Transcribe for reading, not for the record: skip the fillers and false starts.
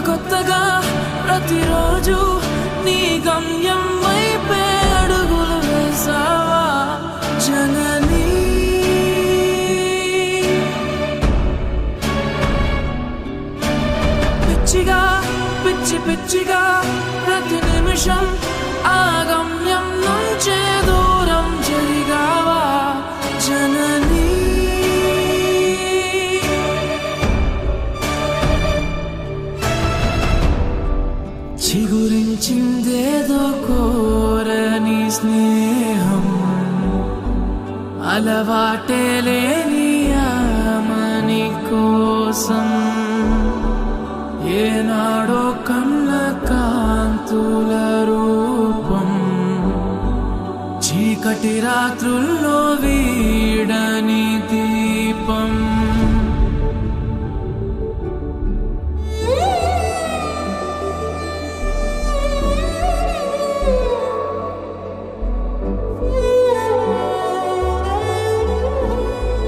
కొత్తగా ప్రతిరోజు నీ గమ్యం వైపే అడుగులు వేసావా జననీ. పిచ్చిగా ప్రతి నిమిషం ఆ గమ్యం నుంచే దూరం జరిగావా జననీ. చిగురించిందేదో కోరని స్నేహం, అలవాటే లేని ఆమని కోసం ఏనాడో కళ్ళ కాంతుల రూపం చీకటి రాత్రుల్లో